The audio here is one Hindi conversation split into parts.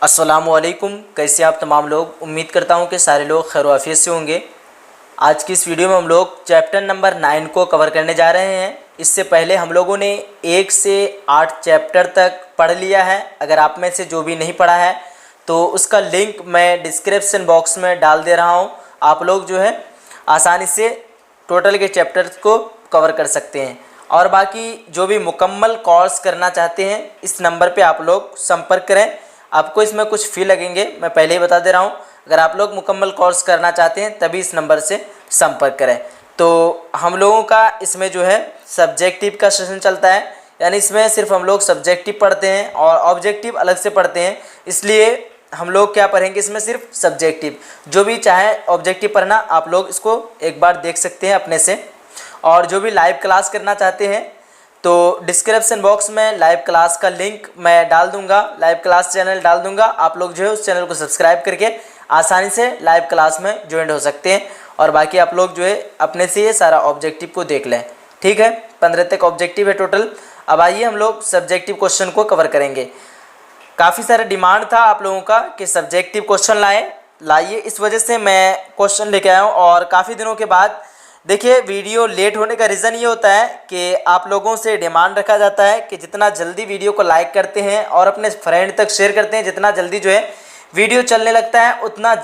अस्सलामुअलैकुम। कैसे आप तमाम लोग? उम्मीद करता हूँ कि सारे लोग खैर आफियत से होंगे। आज की इस वीडियो में हम लोग चैप्टर नंबर 9 को कवर करने जा रहे हैं। इससे पहले हम लोगों ने 1 से 8 चैप्टर तक पढ़ लिया है। अगर आप में से जो भी नहीं पढ़ा है तो उसका लिंक मैं डिस्क्रिप्शन बॉक्स में डाल दे रहा हूँ। आप लोग जो है आसानी से टोटल के चैप्टर्स को कवर कर सकते हैं। और बाकी जो भी मुकम्मल कोर्स करना चाहते हैं इस नंबर पे आप लोग संपर्क करें। आपको इसमें कुछ फ़ी लगेंगे, मैं पहले ही बता दे रहा हूँ। अगर आप लोग मुकम्मल कोर्स करना चाहते हैं तभी इस नंबर से संपर्क करें। तो हम लोगों का इसमें जो है सब्जेक्टिव का सेशन चलता है, यानी इसमें सिर्फ हम लोग सब्जेक्टिव पढ़ते हैं और ऑब्जेक्टिव अलग से पढ़ते हैं। इसलिए हम लोग क्या पढ़ेंगे इसमें, सिर्फ सब्जेक्टिव। जो भी चाहे ऑब्जेक्टिव पढ़ना आप लोग इसको एक बार देख सकते हैं अपने से। और जो भी लाइव क्लास करना चाहते हैं तो डिस्क्रिप्शन बॉक्स में लाइव क्लास का लिंक मैं डाल दूंगा, लाइव क्लास चैनल डाल दूंगा। आप लोग जो है उस चैनल को सब्सक्राइब करके आसानी से लाइव क्लास में ज्वाइन हो सकते हैं। और बाकी आप लोग जो है अपने से ये सारा ऑब्जेक्टिव को देख लें, ठीक है। 15 तक ऑब्जेक्टिव है टोटल। अब आइए हम लोग सब्जेक्टिव क्वेश्चन को कवर करेंगे। काफ़ी सारा डिमांड था आप लोगों का कि सब्जेक्टिव क्वेश्चन लाइए, इस वजह से मैं क्वेश्चन लेके आया हूँ। और काफ़ी दिनों के बाद देखिए, वीडियो लेट होने का रीज़न ये होता है कि आप लोगों से डिमांड रखा जाता है कि जितना जल्दी वीडियो को लाइक करते हैं और अपने फ्रेंड तक शेयर करते हैं, जितना जल्दी जो है वीडियो चलने लगता है उतना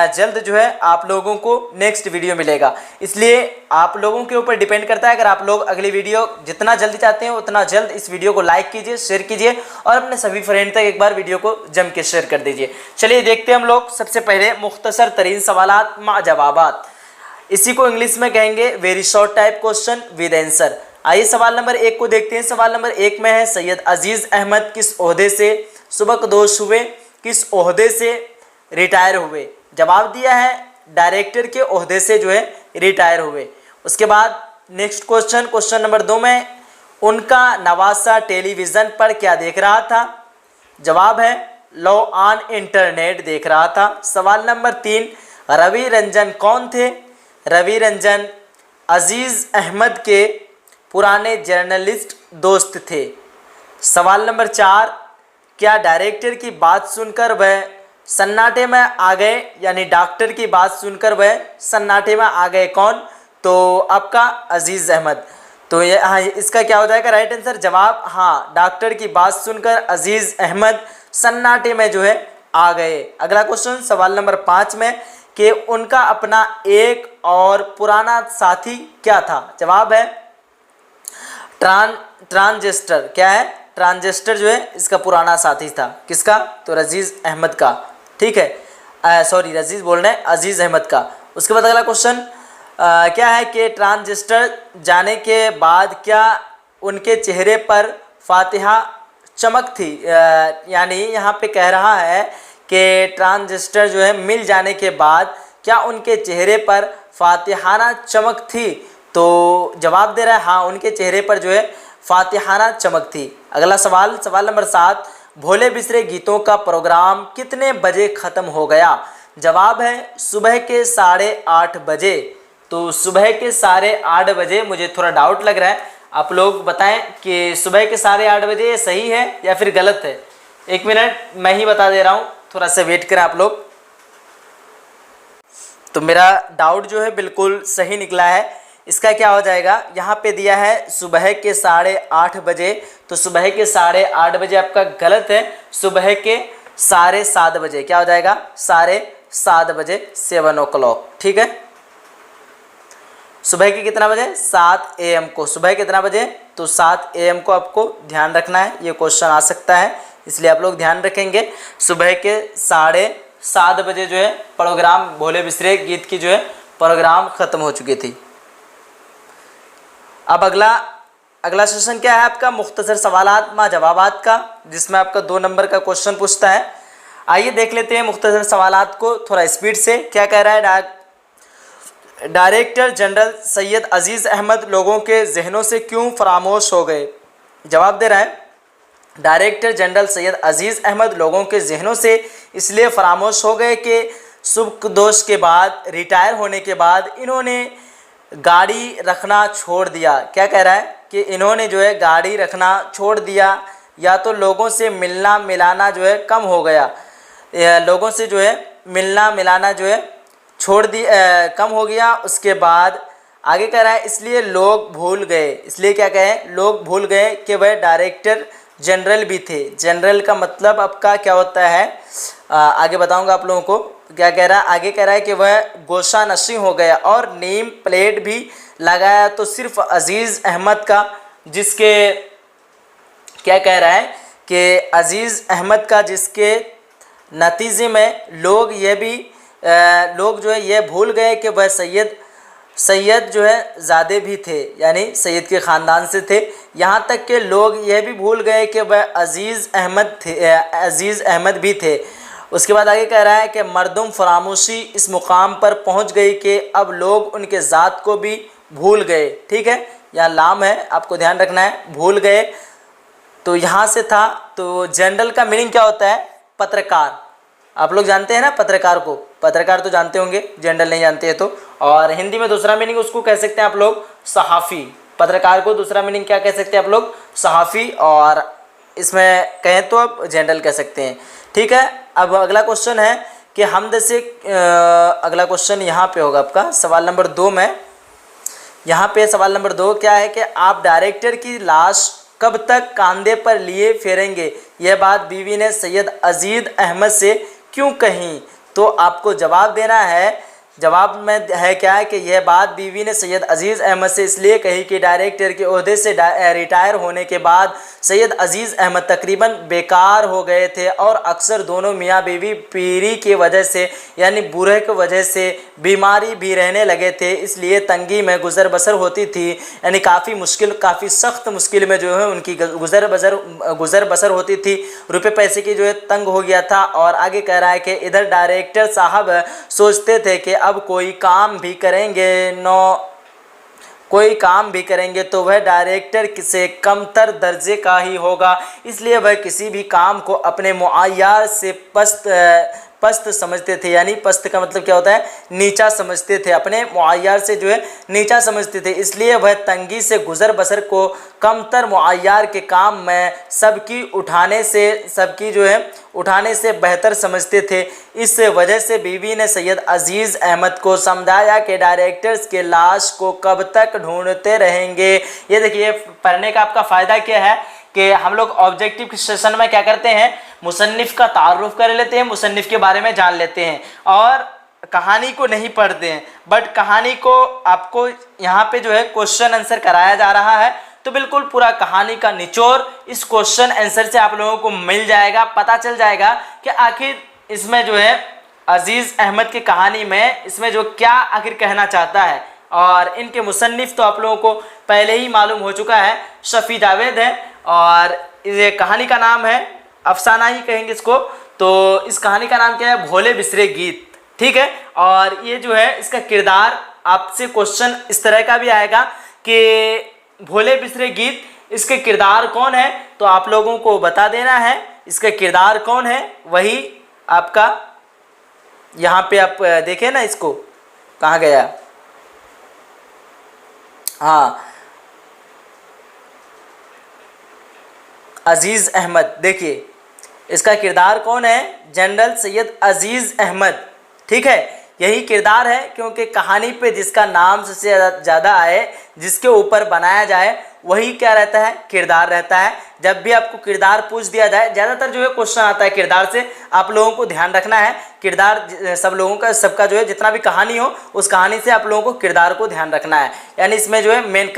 जल्द जो है आप लोगों को नेक्स्ट वीडियो मिलेगा। इसलिए आप लोगों के ऊपर डिपेंड करता है। अगर आप लोग अगली वीडियो जितना जल्दी चाहते हैं उतना जल्द इस वीडियो को लाइक कीजिए, शेयर कीजिए और अपने सभी फ्रेंड तक एक बार वीडियो को जम के शेयर कर दीजिए। चलिए देखते हैं हम लोग सबसे पहले मुख्तसर तरीन सवालात मा जवाबात। इसी को इंग्लिश में कहेंगे very short type question with answer. आइए सवाल नंबर 1 को देखते हैं। सवाल नंबर 1 में है, सैयद अजीज़ अहमद किस ओहदे से सुबकदोश हुए, किस ओहदे से रिटायर हुए? जवाब दिया है डायरेक्टर के ओहदे से जो है रिटायर हुए। उसके बाद नेक्स्ट क्वेश्चन नंबर 2 में, उनका नवासा टेलीविज़न पर क्या देख रहा था? जवाब है लॉ ऑन इंटरनेट देख रहा था। सवाल नंबर 3, रवि रंजन कौन थे? रवि रंजन अजीज़ अहमद के पुराने जर्नलिस्ट दोस्त थे। सवाल नंबर 4, क्या डायरेक्टर की बात सुनकर वह सन्नाटे में आ गए? यानी डॉक्टर की बात सुनकर वह सन्नाटे में आ गए कौन? तो आपका अजीज़ अहमद। तो ये हाँ, इसका क्या हो जाएगा राइट आंसर? जवाब हाँ, डॉक्टर की बात सुनकर अजीज़ अहमद सन्नाटे में जो है आ गए। अगला क्वेश्चन सवाल नंबर 5 में, कि उनका अपना एक और पुराना साथी क्या था? जवाब है ट्रांजिस्टर। क्या है? ट्रांजिस्टर जो है इसका पुराना साथी था। किसका? तो रजीज़ अहमद का, ठीक है। सॉरी, रजीज़ बोल रहे हैं, अजीज़ अहमद का। उसके बाद अगला क्वेश्चन क्या है कि ट्रांजिस्टर जाने के बाद क्या उनके चेहरे पर फातिहा चमक थी? यानी यहाँ पे कह रहा है कि ट्रांजिस्टर जो है मिल जाने के बाद क्या उनके चेहरे पर फातिहाना चमक थी? तो जवाब दे रहा है हाँ, उनके चेहरे पर जो है फातिहाना चमक थी। अगला सवाल नंबर 7, भोले बिसरे गीतों का प्रोग्राम कितने बजे ख़त्म हो गया? जवाब है सुबह के 8:30 बजे। तो सुबह के 8:30 बजे, मुझे थोड़ा डाउट लग रहा है, आप लोग बताएं कि सुबह के 8:30 बजे सही है या फिर गलत है। 1 मिनट, मैं ही बता दे रहा हूँ, थोड़ा सा वेट करें आप लोग। तो मेरा डाउट जो है बिल्कुल सही निकला है। इसका क्या हो जाएगा, यहाँ पे दिया है सुबह के 8:30 बजे, तो सुबह के 8:30 बजे आपका गलत है। सुबह के 7:30 बजे क्या हो जाएगा? 7:30 बजे, 7 o'clock, ठीक है। सुबह के कितना बजे? 7 AM को। सुबह कितना बजे? तो 7 AM को आपको ध्यान रखना है। ये क्वेश्चन आ सकता है, इसलिए आप लोग ध्यान रखेंगे। सुबह के 7:30 बजे जो है प्रोग्राम, भोले बिसरे गीत की जो है प्रोग्राम ख़त्म हो चुकी थी। अब अगला सेशन क्या है आपका? मुख्तसर सवालात मा जवाबात का, जिसमें आपका 2 नंबर का क्वेश्चन पूछता है। आइए देख लेते हैं मुख्तसर सवालात को थोड़ा स्पीड से। क्या कह रहा है? डायरेक्टर जनरल सैयद अजीज़ अहमद लोगों के जहनों से क्यों फरामोश हो गए? जवाब दे रहा है डायरेक्टर जनरल सैयद अजीज़ अहमद लोगों के जहनों से इसलिए फरामोश हो गए कि सुबकदोश के बाद, रिटायर होने के बाद इन्होंने गाड़ी रखना छोड़ दिया। क्या कह रहा है कि इन्होंने जो है गाड़ी रखना छोड़ दिया, या तो लोगों से मिलना मिलाना जो है कम हो गया। लोगों से जो है मिलना मिलाना जो है छोड़ दी कम हो गया। उसके बाद आगे कह रहा है इसलिए लोग भूल गए, इसलिए क्या कहें, लोग भूल गए कि वह डायरेक्टर जनरल भी थे। जनरल का मतलब आपका क्या होता है, आगे बताऊंगा आप लोगों को। क्या कह रहा है, आगे कह रहा है कि वह गोशा नशी हो गया और नेम प्लेट भी लगाया तो सिर्फ अजीज़ अहमद का, जिसके क्या कह रहा है कि अजीज़ अहमद का, जिसके नतीजे में लोग लोग जो है ये भूल गए कि वह सैयद जो है ज़ादे भी थे, यानी सैयद के ख़ानदान से थे। यहाँ तक कि लोग यह भी भूल गए कि वह अजीज़ अहमद भी थे। उसके बाद आगे कह रहा है कि मर्दुम फरामोशी इस मुकाम पर पहुँच गई कि अब लोग उनके ज़ात को भी भूल गए। ठीक है, यहाँ लाम है, आपको ध्यान रखना है, भूल गए तो यहाँ से था। तो जनरल का मीनिंग क्या होता है, पत्रकार। आप लोग जानते हैं ना पत्रकार को, पत्रकार तो जानते होंगे, जनरल नहीं जानते हैं तो। और हिंदी में दूसरा मीनिंग उसको कह सकते हैं आप लोग सहाफ़ी। पत्रकार को दूसरा मीनिंग क्या कह सकते हैं आप लोग, सहाफ़ी। और इसमें कहें तो आप जनरल कह सकते हैं। ठीक है, अब अगला क्वेश्चन है कि हमद से अगला क्वेश्चन यहाँ पे होगा आपका सवाल नंबर 2 में। यहाँ पे सवाल नंबर 2 क्या है कि आप डायरेक्टर की लाश कब तक कंधे पर लिए फिरेंगे, यह बात बीवी ने सैयद अजीज़ अहमद से क्यों कही। तो आपको जवाब देना है। जवाब में है क्या है कि यह बात बीवी ने सैयद अजीज़ अहमद से इसलिए कही कि डायरेक्टर के ओहदे से रिटायर होने के बाद सैयद अजीज़ अहमद तकरीबन बेकार हो गए थे और अक्सर दोनों मियाँ बीवी पीरी की वजह से, यानी बूढ़े की वजह से बीमारी भी रहने लगे थे, इसलिए तंगी में गुज़र बसर होती थी। यानी काफ़ी सख्त मुश्किल में जो है उनकी गुज़र बसर होती थी, रुपये पैसे की जो है तंग हो गया था। और आगे कह रहा है कि इधर डायरेक्टर साहब सोचते थे कि अब कोई काम भी करेंगे तो वह डायरेक्टर से कमतर दर्जे का ही होगा, इसलिए वह किसी भी काम को अपने मुआयार से पस्त समझते थे। यानी पस्त का मतलब क्या होता है, नीचा समझते थे, अपने मुआयार से जो है नीचा समझते थे। इसलिए वह तंगी से गुज़र बसर को कमतर मुआयार के काम में सबकी उठाने से बेहतर समझते थे। इस वजह से बीवी ने सैयद अजीज़ अहमद को समझाया कि डायरेक्टर्स के लाश को कब तक ढूंढते रहेंगे। ये देखिए, पढ़ने का आपका फ़ायदा क्या है कि हम लोग ऑब्जेक्टिव के सेशन में क्या करते हैं, मुसन्निफ़ का तारुफ कर लेते हैं, मुसन्निफ़ के बारे में जान लेते हैं और कहानी को नहीं पढ़ते हैं। बट कहानी को आपको यहाँ पे जो है क्वेश्चन आंसर कराया जा रहा है, तो बिल्कुल पूरा कहानी का निचोड़ इस क्वेश्चन आंसर से आप लोगों को मिल जाएगा, पता चल जाएगा कि आखिर इसमें जो है अजीज़ अहमद की कहानी में इसमें जो क्या आखिर कहना चाहता है। और इनके मुसन्निफ़ तो आप लोगों को पहले ही मालूम हो चुका है, शफ़ी जावेद है। और ये कहानी का नाम है, अफसाना ही कहेंगे इसको, तो इस कहानी का नाम क्या है, भोले बिसरे गीत। ठीक है, और ये जो है इसका किरदार, आपसे क्वेश्चन इस तरह का भी आएगा कि भोले बिसरे गीत, इसके किरदार कौन है, तो आप लोगों को बता देना है इसका किरदार कौन है। वही आपका यहाँ पे आप देखें ना, इसको कहाँ गया, हाँ, अजीज़ अहमद। देखिए इसका किरदार कौन है, जनरल सैयद अजीज़ अहमद। ठीक है, यही किरदार है, क्योंकि कहानी पे जिसका नाम सबसे ज़्यादा आए, जिसके ऊपर बनाया जाए, वही क्या रहता है, किरदार रहता है। जब भी आपको किरदार पूछ दिया जाए, ज़्यादातर जो है क्वेश्चन आता है किरदार से, आप लोगों को ध्यान रखना है। किरदार सबका जो है जितना भी कहानी हो, उस कहानी से आप लोगों को किरदार को ध्यान रखना है। यानी इसमें जो है मेन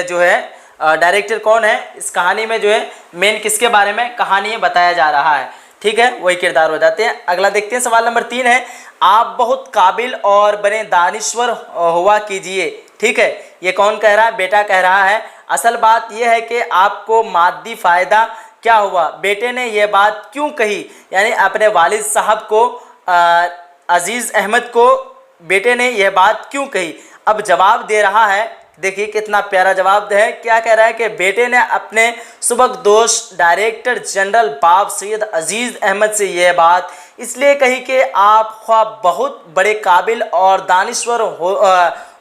जो है डायरेक्टर कौन है, इस कहानी में जो है मेन किसके बारे में कहानी बताया जा रहा है। ठीक है, वही किरदार हो जाते हैं। अगला देखते हैं, सवाल नंबर 3 है, आप बहुत काबिल और बने दानिश्वर हुआ कीजिए। ठीक है, ये कौन कह रहा है, बेटा कह रहा है। असल बात यह है कि आपको मादी फ़ायदा क्या हुआ, बेटे ने यह बात क्यों कही, यानी अपने वालिद साहब को, अजीज़ अहमद को बेटे ने यह बात क्यों कही। अब जवाब दे रहा है, देखिए कितना प्यारा जवाब है। क्या कह रहा है कि बेटे ने अपने सुबकदोश डायरेक्टर जनरल बाब सैयद अजीज़ अहमद से यह बात इसलिए कही कि आप ख्वाह बहुत बड़े काबिल और दानिश्वर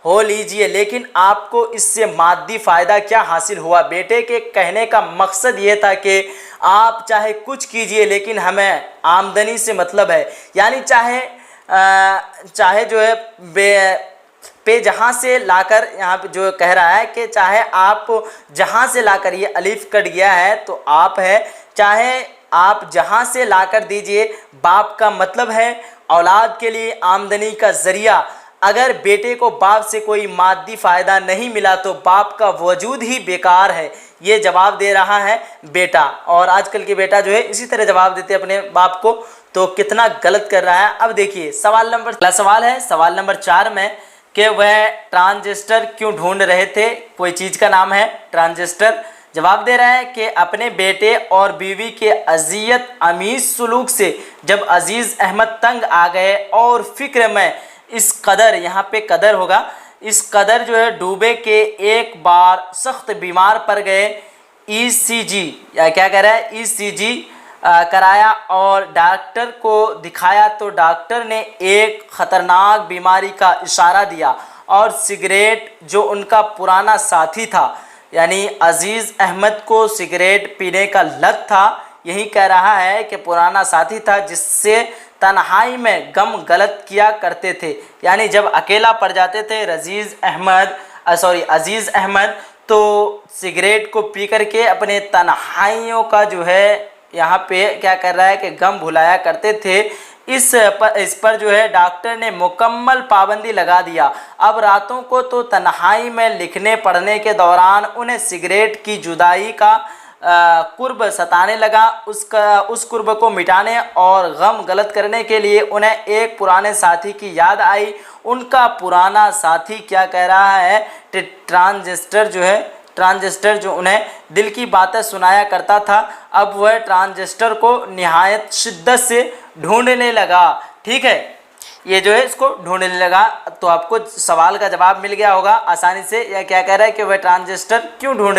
हो लीजिए, लेकिन आपको इससे मादी फ़ायदा क्या हासिल हुआ। बेटे के कहने का मकसद ये था कि आप चाहे कुछ कीजिए लेकिन हमें आमदनी से मतलब है। यानी चाहे जो है पे जहाँ से लाकर, यहाँ पे जो कह रहा है कि चाहे आप जहाँ से लाकर, ये अलीफ कट गया है तो आप है, चाहे आप जहाँ से लाकर दीजिए, बाप का मतलब है औलाद के लिए आमदनी का ज़रिया। अगर बेटे को बाप से कोई मादी फ़ायदा नहीं मिला तो बाप का वजूद ही बेकार है। ये जवाब दे रहा है बेटा, और आजकल के बेटा जो है इसी तरह जवाब देते हैं अपने बाप को, तो कितना गलत कर रहा है। अब देखिए अगला सवाल है सवाल नंबर 4 में, कि वह ट्रांजिस्टर क्यों ढूंढ रहे थे। कोई चीज़ का नाम है ट्रांजिस्टर। जवाब दे रहा है कि अपने बेटे और बीवी के अजियत अमीज सलूक से जब अजीज़ अहमद तंग आ गए और फिक्र में इस कदर, यहाँ पे कदर होगा, इस कदर जो है डूबे के एक बार सख्त बीमार पड़ गए। ईसीजी या क्या कह रहा है, ईसीजी कराया और डॉक्टर को दिखाया तो डॉक्टर ने एक ख़तरनाक बीमारी का इशारा दिया और सिगरेट, जो उनका पुराना साथी था, यानी अजीज़ अहमद को सिगरेट पीने का लत था, यही कह रहा है कि पुराना साथी था जिससे तन्हाई में गम गलत किया करते थे। यानी जब अकेला पड़ जाते थे अजीज़ अहमद तो सिगरेट को पी करके अपने तन्हाइयों का जो है यहाँ पे क्या कर रहा है कि गम भुलाया करते थे। इस पर जो है डॉक्टर ने मुकम्मल पाबंदी लगा दिया। अब रातों को तो तन्हाई में लिखने पढ़ने के दौरान उन्हें सिगरेट की जुदाई का कुर्ब सताने लगा। उस कुर्ब को मिटाने और गम गलत करने के लिए उन्हें एक पुराने साथी की याद आई। उनका पुराना साथी क्या कह रहा है, ट्रांजिस्टर जो उन्हें दिल की बातें सुनाया करता था, अब वह ट्रांजिस्टर को निहायत शिद्दत से ढूंढने लगा। ठीक है, ये जो है इसको ढूंढने लगा। तो आपको सवाल का जवाब मिल गया होगा आसानी से। यह क्या कह रहा है कि वह ट्रांजिस्टर क्यों ढूंढ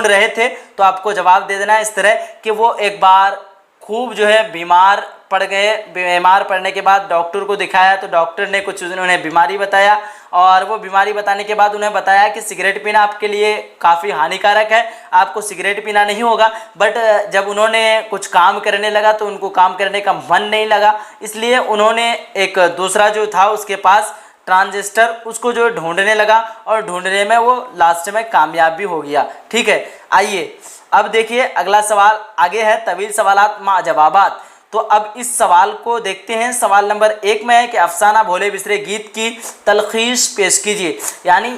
रहे थे, तो आपको जवाब दे देना इस तरह कि वो एक बार खूब जो है बीमार पड़ गए। बीमार पड़ने के बाद डॉक्टर को दिखाया तो डॉक्टर ने कुछ उन्हें बीमारी बताया, और वो बीमारी बताने के बाद उन्हें बताया कि सिगरेट पीना आपके लिए काफ़ी हानिकारक है, आपको सिगरेट पीना नहीं होगा। बट जब उन्होंने कुछ काम करने लगा तो उनको काम करने का मन नहीं लगा, इसलिए उन्होंने एक दूसरा जो था उसके पास ट्रांजिस्टर, उसको जो ढूंढने लगा और ढूंढने में वो लास्ट में कामयाब भी हो गया। ठीक है, आइए अब देखिए अगला सवाल आगे है, तवील सवालात मा जवाबात। तो अब इस सवाल को देखते हैं। सवाल नंबर 1 में है कि अफसाना भोले बिसरे गीत की तलखीस पेश कीजिए। यानी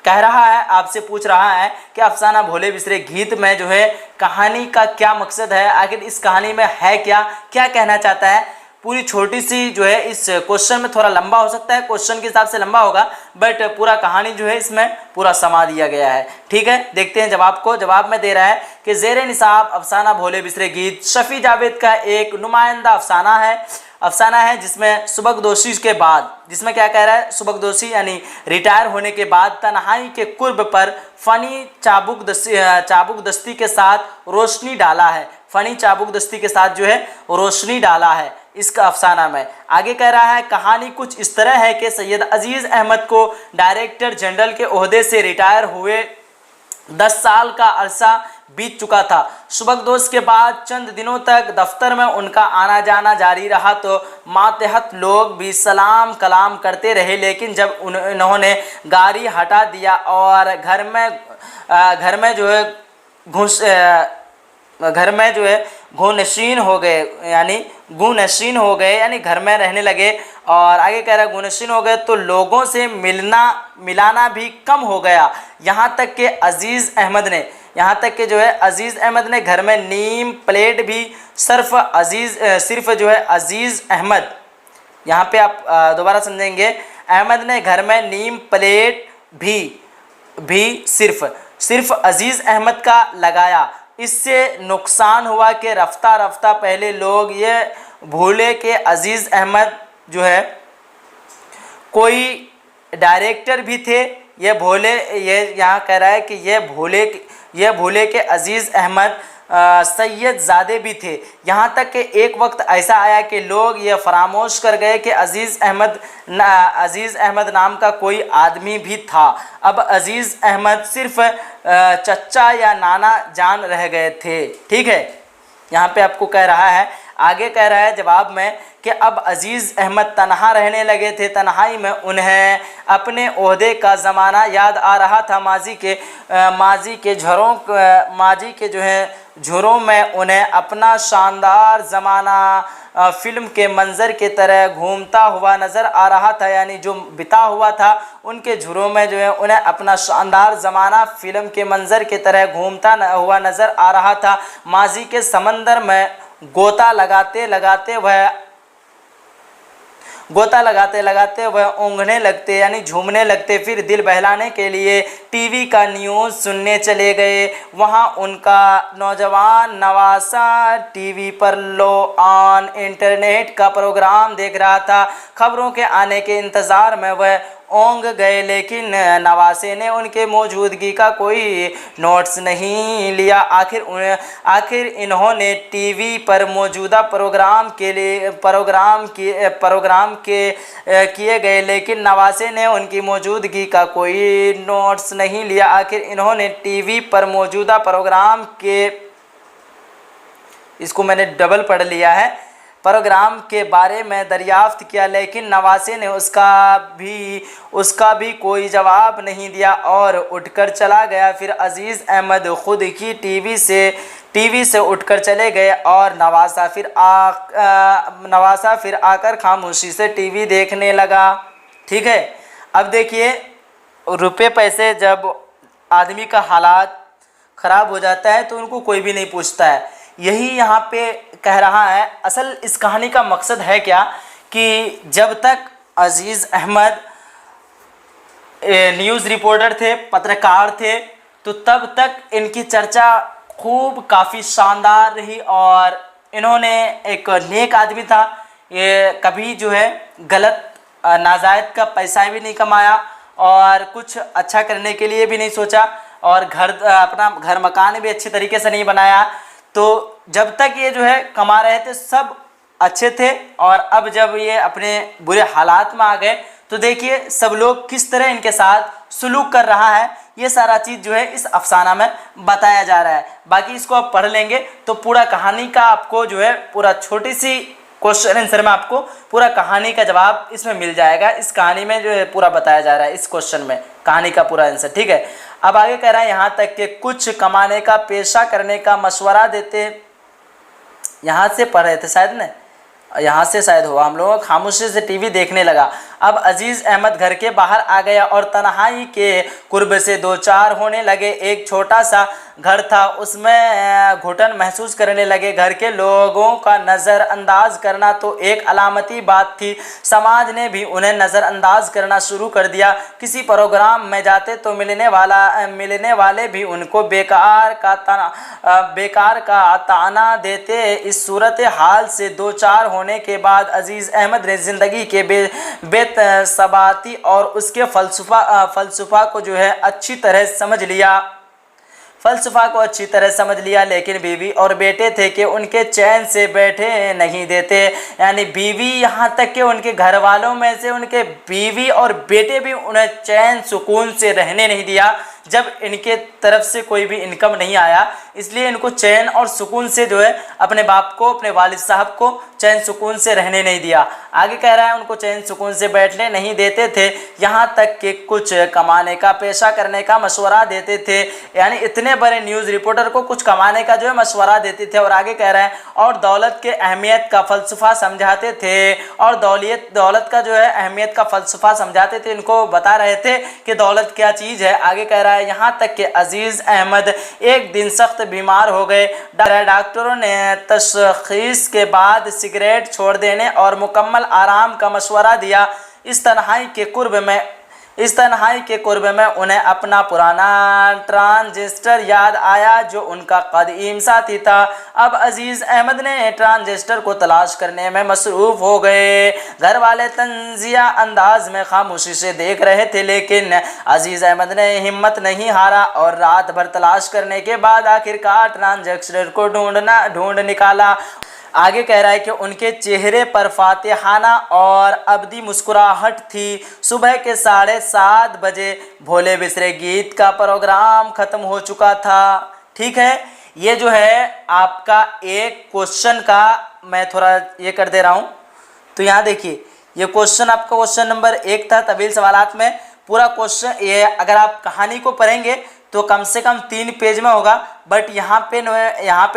कह रहा है, आपसे पूछ रहा है कि अफसाना भोले बिसरे गीत में जो है कहानी का क्या मकसद है, आखिर इस कहानी में है क्या कहना चाहता है। पूरी छोटी सी जो है, इस क्वेश्चन में थोड़ा लंबा हो सकता है, क्वेश्चन के हिसाब से लंबा होगा, बट पूरा कहानी जो है इसमें पूरा समा दिया गया है। ठीक है, देखते हैं जवाब को। जवाब में दे रहा है कि ज़ेरे निसाब अफसाना भोले बिसरे गीत शफ़ी जावेद का एक नुमाइंदा अफसाना है जिसमें सुबकदोशी के बाद, जिसमें क्या कह रहा है, सुबकदोशी यानी रिटायर होने के बाद तन्हाई के कुर्ब पर फ़नी चाबुक दस्ती के साथ रोशनी डाला है। फ़नी चाबुक दस्ती के साथ जो है रोशनी डाला है इसका अफसाना में। आगे कह रहा है, कहानी कुछ इस तरह है कि सैयद अजीज़ अहमद को डायरेक्टर जनरल के ओहदे से रिटायर हुए 10 साल का अरसा बीत चुका था। सुबकदोश के बाद चंद दिनों तक दफ्तर में उनका आना जाना जारी रहा तो मातहत लोग भी सलाम कलाम करते रहे, लेकिन जब उन्होंने गाड़ी हटा दिया और घर में जो है गुनशीन हो गए, यानी घर में रहने लगे। और आगे कह रहा है गुनशीन हो गए तो लोगों से मिलाना भी कम हो गया। यहाँ तक कि अजीज़ अहमद ने घर में नीम प्लेट भी सिर्फ अजीज़ अहमद, यहाँ पे आप दोबारा समझेंगे, अहमद ने घर में नीम प्लेट भी सिर्फ अजीज़ अहमद का लगाया। इससे नुकसान हुआ कि रफ्ता रफ्ता पहले लोग ये भूले कि अजीज़ अहमद जो है कोई डायरेक्टर भी थे। ये यहाँ कह रहा है कि ये भूले कि अजीज़ अहमद सैयद ज़ादे भी थे। यहाँ तक कि एक वक्त ऐसा आया कि लोग ये फरामोश कर गए कि अज़ीज़ अहमद नाम का कोई आदमी भी था। अब अज़ीज़ अहमद सिर्फ चचा या नाना जान रह गए थे। ठीक है, यहाँ पे आपको कह रहा है, आगे कह रहा है जवाब में कि अब अज़ीज़ अहमद तन्हा रहने लगे थे। तन्हाई में उन्हें अपने ओहदे का ज़माना याद आ रहा था। माजी के जो है झुरों में उन्हें अपना शानदार ज़माना फ़िल्म के मंज़र के तरह घूमता हुआ नज़र आ रहा था। यानी जो बिता हुआ था उनके झुरों में जो है उन्हें अपना शानदार ज़माना फ़िल्म के मंज़र के तरह घूमता हुआ नज़र आ रहा था। माजी के समंदर में गोता लगाते लगाते वह ऊँघने लगते यानी झूमने लगते। फिर दिल बहलाने के लिए टीवी का न्यूज़ सुनने चले गए। वहाँ उनका नौजवान नवासा टीवी पर लो ऑन इंटरनेट का प्रोग्राम देख रहा था। खबरों के आने के इंतज़ार में वह ओंग गए, लेकिन नवासे ने उनके मौजूदगी का कोई नोट्स नहीं लिया। आखिर इन्होंने टीवी पर मौजूदा प्रोग्राम किए गए, लेकिन नवासे ने उनकी मौजूदगी का कोई नोट्स नहीं लिया। आखिर इन्होंने टीवी पर मौजूदा प्रोग्राम के, इसको मैंने डबल पढ़ लिया है, प्रोग्राम के बारे में दरियाफ्त किया, लेकिन नवासे ने उसका भी कोई जवाब नहीं दिया और उठकर चला गया। फिर अज़ीज़ अहमद खुद की टीवी से उठकर चले गए और नवासा फिर आकर खामोशी से टीवी देखने लगा। ठीक है, अब देखिए, रुपए पैसे जब आदमी का हालात ख़राब हो जाता है तो उनको कोई भी नहीं पूछता है। यही यहाँ पे कह रहा है। असल इस कहानी का मकसद है क्या कि जब तक अज़ीज़ अहमद न्यूज़ रिपोर्टर थे, पत्रकार थे, तो तब तक इनकी चर्चा खूब काफ़ी शानदार रही और इन्होंने एक नेक आदमी था। ये कभी जो है गलत नाजायज़ का पैसा भी नहीं कमाया और कुछ अच्छा करने के लिए भी नहीं सोचा और अपना घर मकान भी अच्छे तरीके से नहीं बनाया। तो जब तक ये जो है कमा रहे थे सब अच्छे थे और अब जब ये अपने बुरे हालात में आ गए तो देखिए सब लोग किस तरह इनके साथ सुलूक कर रहा है। ये सारा चीज़ जो है इस अफसाना में बताया जा रहा है। बाकी इसको आप पढ़ लेंगे तो पूरा कहानी का आपको जो है पूरा छोटी सी क्वेश्चन आंसर में आपको पूरा कहानी का जवाब इसमें मिल जाएगा। इस कहानी में जो है पूरा बताया जा रहा है, इस क्वेश्चन में कहानी का पूरा आंसर। ठीक है, अब आगे कह रहा है यहाँ तक कि कुछ कमाने का पेशा करने का मशवरा देते। यहाँ से पढ़ रहे थे शायद न, यहाँ से शायद हुआ, हम लोगों खामोशी से टीवी देखने लगा। अब अज़ीज़ अहमद घर के बाहर आ गया और तन्हाई के कुर्ब से दो चार होने लगे। एक छोटा सा घर था, उसमें घुटन महसूस करने लगे। घर के लोगों का नज़रअंदाज करना तो एक अलामती बात थी। समाज ने भी उन्हें नज़रअंदाज करना शुरू कर दिया। किसी प्रोग्राम में जाते तो मिलने वाले भी उनको बेकार का ताना देते। इस सूरत हाल से दो चार होने के बाद अज़ीज़ अहमद ने ज़िंदगी के बेतसबाती और उसके फ़लसफ़ा को जो है अच्छी तरह समझ लिया, लेकिन बीवी और बेटे थे कि उनके चैन से बैठे नहीं देते। यानी बीवी, यहाँ तक कि उनके घर वालों में से उनके बीवी और बेटे भी उन्हें चैन सुकून से रहने नहीं दिया। जब इनके तरफ से कोई भी इनकम नहीं आया, इसलिए इनको चैन और सुकून से जो है अपने बाप को, अपने वालिद साहब को चैन सुकून से रहने नहीं दिया। आगे कह रहा है उनको चैन सुकून से बैठने नहीं देते थे, यहाँ तक कि कुछ कमाने का पेशा करने का मशवरा देते थे। यानी इतने बड़े न्यूज़ रिपोर्टर को कुछ कमाने का जो है मशवरा देते थे। और आगे कह रहा है और दौलत के अहमियत का फ़लसफ़ा समझाते थे, और दौलत का जो है अहमियत का फ़लसफ़ा समझाते थे। इनको बता रहे थे कि दौलत क्या चीज़ है। आगे कह रहा है यहाँ तक कि अज़ीज़ अहमद एक दिन सख्त बीमार हो गए। डॉक्टरों ने तशख़ीस के बाद सिगरेट छोड़ देने और मुकम्मल आराम का मशवरा दिया। इस तन्हाई के कुर्ब में इस तन्हाई के कुर्ब में उन्हें अपना पुराना ट्रांजिस्टर याद आया जो उनका कदीम साथी था। अब अजीज़ अहमद ने ट्रांजिस्टर को तलाश करने में मसरूफ़ हो गए। घर वाले तंजिया अंदाज में खामोशी से देख रहे थे, लेकिन अजीज़ अहमद ने हिम्मत नहीं हारा और रात भर तलाश करने के बाद आखिरकार ट्रांजिस्टर को ढूंढ निकाला। आगे कह रहा है कि उनके चेहरे पर फातिहाना और अबदी मुस्कुराहट थी। सुबह के 7:30 बजे भोले बिसरे गीत का प्रोग्राम ख़त्म हो चुका था। ठीक है, ये जो है आपका एक क्वेश्चन का मैं थोड़ा ये कर दे रहा हूँ। तो यहाँ देखिए, ये क्वेश्चन आपका क्वेश्चन नंबर 1 था तवील सवालात में। पूरा क्वेश्चन ये अगर आप कहानी को पढ़ेंगे तो कम से कम 3 पेज में होगा, बट यहाँ पे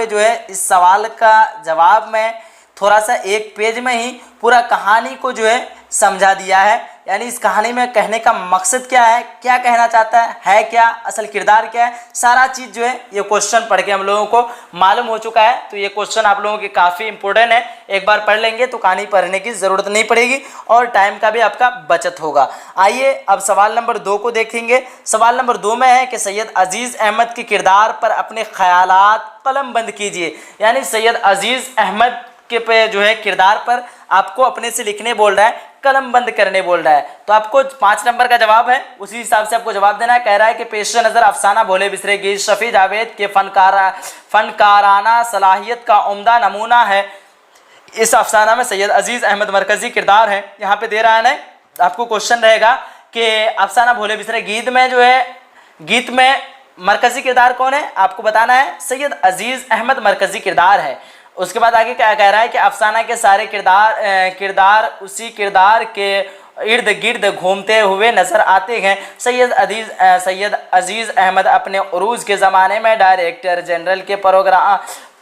जो है इस सवाल का जवाब में थोड़ा सा 1 पेज में ही पूरा कहानी को जो है समझा दिया है। यानी इस कहानी में कहने का मकसद क्या है, क्या कहना चाहता है क्या, असल किरदार क्या है, सारा चीज़ जो है ये क्वेश्चन पढ़ के हम लोगों को मालूम हो चुका है। तो ये क्वेश्चन आप लोगों के काफ़ी इंपॉर्टेंट है, एक बार पढ़ लेंगे तो कहानी पढ़ने की ज़रूरत नहीं पड़ेगी और टाइम का भी आपका बचत होगा। आइए अब सवाल नंबर 2 को देखेंगे। सवाल नंबर 2 में है कि सैयद अजीज़ अहमद के किरदार पर अपने ख्यालात कलमबंद कीजिए। यानी सैयद अजीज़ अहमद के पे जो है किरदार पर आपको अपने से लिखने बोल रहा है, कलम बंद करने बोल रहा है। तो आपको 5 नंबर का जवाब है, उसी हिसाब से आपको जवाब देना है। कह रहा है कि पेश नज़र अफसाना भोले बिसरे गीत शफी जावेद के फनकाराना सलाहियत का उम्दा नमूना है। इस अफसाना में सैयद अजीज़ अहमद मरकज़ी किरदार है। यहाँ पे दे रहा है ना, आपको क्वेश्चन रहेगा कि अफसाना भोले बिसरे गीत में जो है, गीत में मरकज़ी किरदार कौन है, आपको बताना है। सैयद अजीज़ अहमद मरकज़ी किरदार है। उसके बाद आगे क्या कह रहा है कि अफसाना के सारे किरदार उसी किरदार के इर्द गिर्द घूमते हुए नज़र आते हैं। सैयद अजीज़ अहमद अपने उरूज के ज़माने में डायरेक्टर जनरल के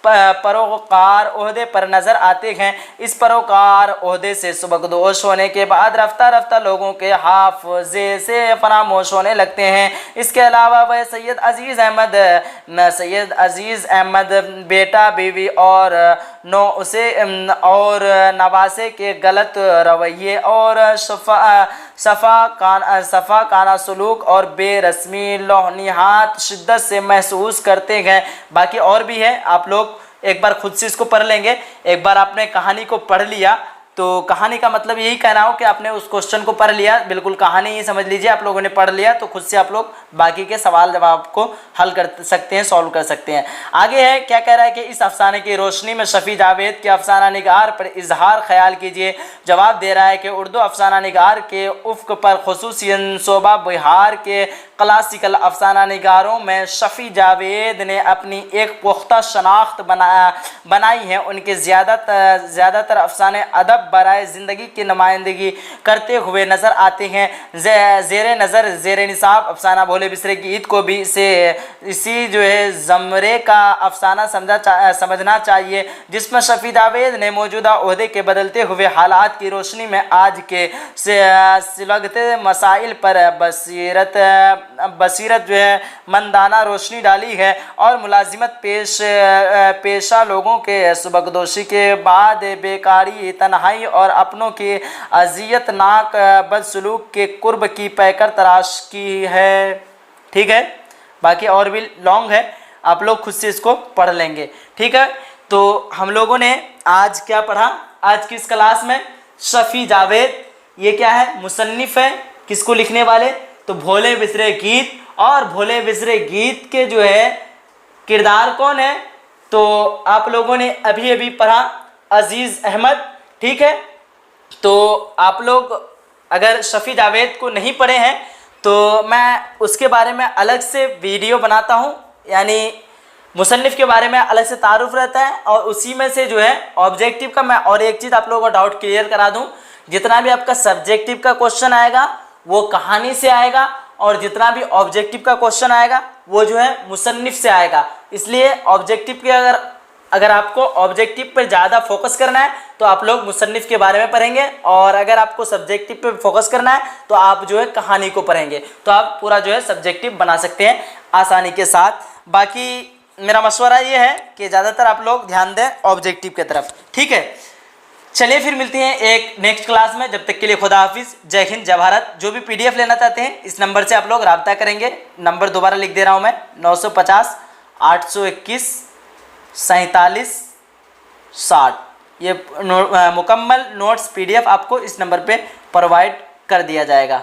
परोकार ओहदे पर नज़र आते हैं। इस परोकार ओहदे से सुबकदोश होने के बाद रफ्ता रफ्ता लोगों के हाफ़ज़े से फरामोश होने लगते हैं। इसके अलावा वह सैयद अजीज़ अहमद बेटा बीवी और नवासे के गलत रवैये और सफ़ा काना सलूक और बेरस्मी लोहनिहात शिद्दत से महसूस करते हैं। बाकी और भी है, आप लोग एक बार खुद से इसको पढ़ लेंगे। एक बार आपने कहानी को पढ़ लिया तो कहानी का मतलब यही कहना हो कि आपने उस क्वेश्चन को पढ़ लिया, बिल्कुल कहानी ही समझ लीजिए। आप लोगों ने पढ़ लिया तो खुद से आप लोग बाकी के सवाल जवाब को हल कर सकते हैं, सॉल्व कर सकते हैं। आगे है, क्या कह रहा है कि इस अफसाने की रोशनी में शफी जावेद के अफसाना निगार पर इजहार ख्याल कीजिए। जवाब दे रहा है कि उर्दू अफसाना निगार के उफ़्क़ पर खुसूसियन शोबा बिहार के क्लासिकल अफसाना निगारों में शफी जावेद ने अपनी एक पुख्ता शनाख्त बनाई है। उनके ज़्यादातर अफसाने अदब बराए ज़िंदगी की नुमाइंदगी करते हुए नज़र आते हैं। ज़ेर निसाब अफसाना भोले बिसरे गीत को भी इसी जो है ज़मरे का अफसाना समझना चाहिए, जिसमें शफी जावेद ने मौजूदा ओहदे के बदलते हुए हालात की रोशनी में आज के सिलगते मसाइल पर बसीरत जो है मंदाना रोशनी डाली है और मुलाजिमत पेशा लोगों के सुबकदोशी के बाद बेकारी, तन्हाई और अपनों की अजियतनाक बदसलूक के कुर्ब की पैकर तराश की है। ठीक है, बाकी और भी लॉन्ग है, आप लोग खुद से इसको पढ़ लेंगे। ठीक है, तो हम लोगों ने आज क्या पढ़ा, आज की इस क्लास में शफी जावेद ये क्या है, मुसन्निफ है। किसको लिखने वाले, तो भोले बिसरे गीत। और भोले बिसरे गीत के जो है किरदार कौन है, तो आप लोगों ने अभी अभी पढ़ा अजीज़ अहमद। ठीक है, तो आप लोग अगर शफी जावेद को नहीं पढ़े हैं तो मैं उसके बारे में अलग से वीडियो बनाता हूँ। यानी मुसन्निफ़ के बारे में अलग से तारुफ रहता है और उसी में से जो है ऑब्जेक्टिव का मैं और एक चीज़ आप लोगों का डाउट क्लियर करा दूँ। जितना भी आपका सब्जेक्टिव का क्वेश्चन आएगा वो कहानी से आएगा और जितना भी ऑब्जेक्टिव का क्वेश्चन आएगा वो जो है मुसन्निफ़ से आएगा। इसलिए ऑब्जेक्टिव के अगर आपको ऑब्जेक्टिव पर ज़्यादा फोकस करना है तो आप लोग मुसन्निफ़ के बारे में पढ़ेंगे, और अगर आपको सब्जेक्टिव पे फोकस करना है तो आप जो है कहानी को पढ़ेंगे, तो आप पूरा जो है सब्जेक्टिव बना सकते हैं आसानी के साथ। बाकी मेरा मशवरा ये है कि ज़्यादातर आप लोग ध्यान दें ऑब्जेक्टिव की तरफ। ठीक है, चलिए फिर मिलते हैं एक नेक्स्ट क्लास में, जब तक के लिए खुदा हाफिज़, जय हिंद, जय भारत। जो भी PDF लेना चाहते हैं इस नंबर से आप लोग रब्ता करेंगे। नंबर दोबारा लिख दे रहा हूँ मैं, 950 821 47 60। ये मुकम्मल नोट्स PDF आपको इस नंबर पे प्रोवाइड कर दिया जाएगा।